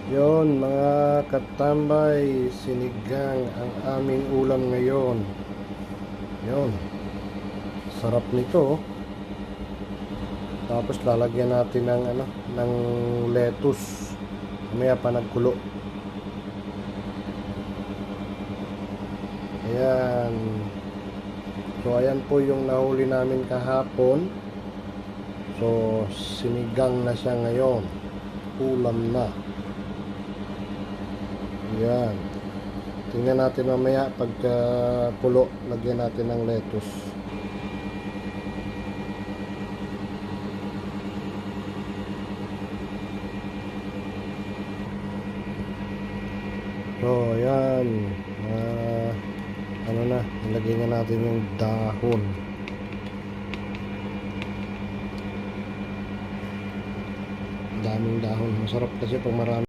Yon mga katambay, sinigang ang aming ulam ngayon. Yon, sarap nito. Tapos lalagyan natin ng lettuce. Mamaya pa nagkulo. Ayan. So ayan po yung nahuli namin kahapon. So sinigang na siya ngayon. Ulam na. Yan. Tingnan natin mamaya pagka pulo, lagyan natin ng lettuce. So, yan. Ilagay na natin yung dahon. Daming dahon. Masarap kasi pag marami.